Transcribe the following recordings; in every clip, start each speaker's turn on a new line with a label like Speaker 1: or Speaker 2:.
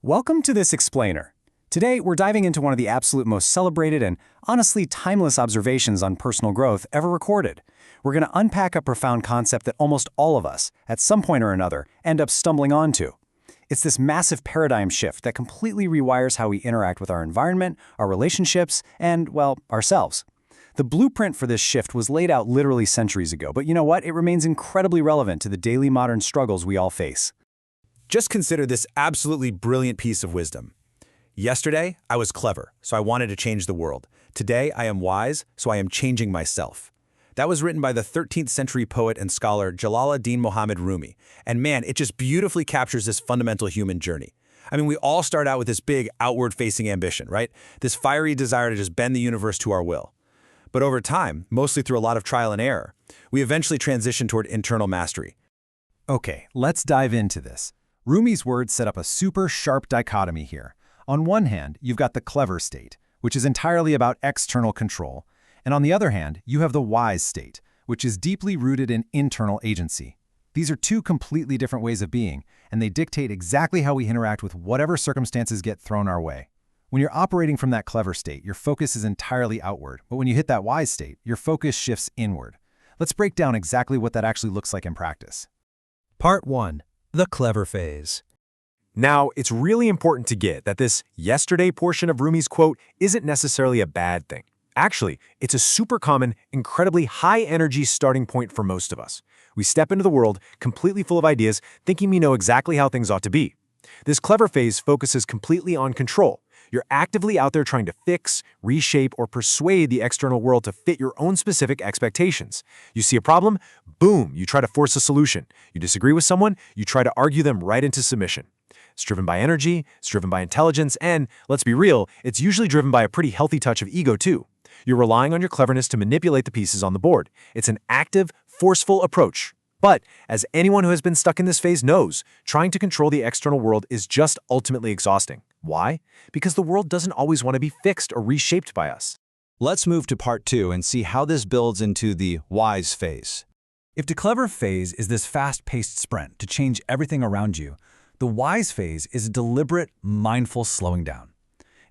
Speaker 1: Welcome to this explainer. Today, we're diving into one of the absolute most celebrated and honestly timeless observations on personal growth ever recorded. We're going to unpack a profound concept that almost all of us, at some point or another, end up stumbling onto. It's this massive paradigm shift that completely rewires how we interact with our environment, our relationships, and, well, ourselves. The blueprint for this shift was laid out literally centuries ago, but you know what? It remains incredibly relevant to the daily modern struggles we all face.
Speaker 2: Just consider this absolutely brilliant piece of wisdom. Yesterday, I was clever, so I wanted to change the world. Today, I am wise, so I am changing myself. That was written by the 13th century poet and scholar Jalaluddin Muhammad Rumi. And man, it just beautifully captures this fundamental human journey. I mean, we all start out with this big outward-facing ambition, right? This fiery desire to just bend the universe to our will. But over time, mostly through a lot of trial and error, we eventually transition toward internal mastery.
Speaker 1: Okay, let's dive into this. Rumi's words set up a super sharp dichotomy here. On one hand, you've got the clever state, which is entirely about external control. And on the other hand, you have the wise state, which is deeply rooted in internal agency. These are two completely different ways of being, and they dictate exactly how we interact with whatever circumstances get thrown our way. When you're operating from that clever state, your focus is entirely outward, but when you hit that wise state, your focus shifts inward. Let's break down exactly what that actually looks like in practice.
Speaker 3: Part 1. The clever phase. Now, it's really important to get that this yesterday portion of Rumi's quote isn't necessarily a bad thing. Actually, it's a super common, incredibly high-energy starting point for most of us. We step into the world completely full of ideas, thinking we know exactly how things ought to be. This clever phase focuses completely on control. You're actively out there trying to fix, reshape, or persuade the external world to fit your own specific expectations. You see a problem? Boom, you try to force a solution. You disagree with someone? You try to argue them right into submission. It's driven by energy, it's driven by intelligence, and, let's be real, it's usually driven by a pretty healthy touch of ego too. You're relying on your cleverness to manipulate the pieces on the board. It's an active, forceful approach. But, as anyone who has been stuck in this phase knows, trying to control the external world is just ultimately exhausting. Why? Because the world doesn't always want to be fixed or reshaped by us.
Speaker 4: Let's move to part 2 and see how this builds into the wise phase.
Speaker 5: If the clever phase is this fast-paced sprint to change everything around you, the wise phase is a deliberate, mindful slowing down.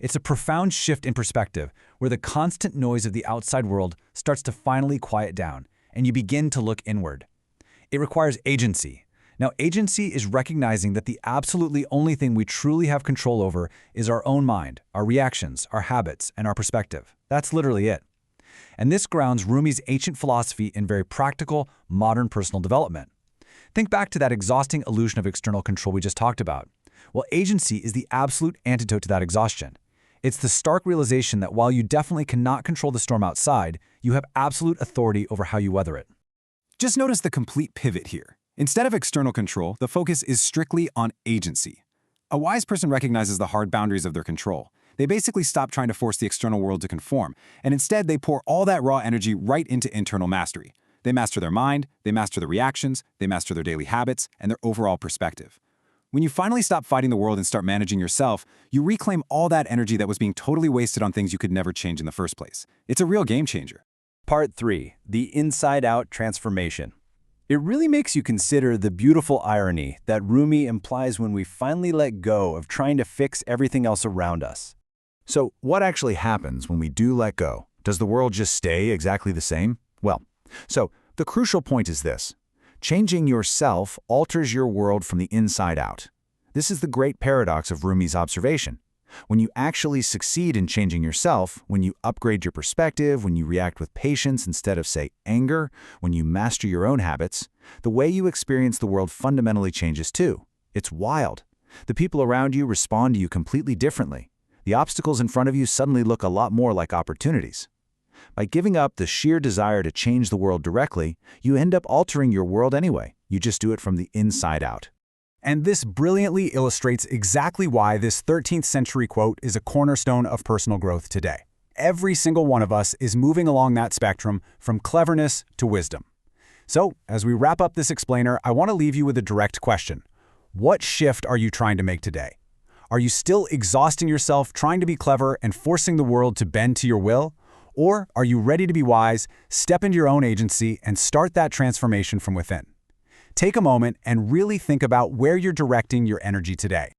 Speaker 5: It's a profound shift in perspective where the constant noise of the outside world starts to finally quiet down, and you begin to look inward. It requires agency. Now, agency is recognizing that the absolutely only thing we truly have control over is our own mind, our reactions, our habits, and our perspective. That's literally it. And this grounds Rumi's ancient philosophy in very practical, modern personal development. Think back to that exhausting illusion of external control we just talked about. Well, agency is the absolute antidote to that exhaustion. It's the stark realization that while you definitely cannot control the storm outside, you have absolute authority over how you weather it.
Speaker 1: Just notice the complete pivot here. Instead of external control, the focus is strictly on agency. A wise person recognizes the hard boundaries of their control. They basically stop trying to force the external world to conform, and instead they pour all that raw energy right into internal mastery. They master their mind, they master their reactions, they master their daily habits, and their overall perspective. When you finally stop fighting the world and start managing yourself, you reclaim all that energy that was being totally wasted on things you could never change in the first place. It's a real game changer.
Speaker 4: Part 3. The inside-out transformation. It really makes you consider the beautiful irony that Rumi implies when we finally let go of trying to fix everything else around us. So, what actually happens when we do let go? Does the world just stay exactly the same? Well, the crucial point is this. Changing yourself alters your world from the inside out. This is the great paradox of Rumi's observation. When you actually succeed in changing yourself, when you upgrade your perspective, when you react with patience instead of, say, anger, when you master your own habits, the way you experience the world fundamentally changes too. It's wild. The people around you respond to you completely differently. The obstacles in front of you suddenly look a lot more like opportunities. By giving up the sheer desire to change the world directly, you end up altering your world anyway. You just do it from the inside out.
Speaker 5: And this brilliantly illustrates exactly why this 13th century quote is a cornerstone of personal growth today. Every single one of us is moving along that spectrum from cleverness to wisdom. So, as we wrap up this explainer, I want to leave you with a direct question. What shift are you trying to make today? Are you still exhausting yourself trying to be clever and forcing the world to bend to your will? Or are you ready to be wise, step into your own agency, and start that transformation from within? Take a moment and really think about where you're directing your energy today.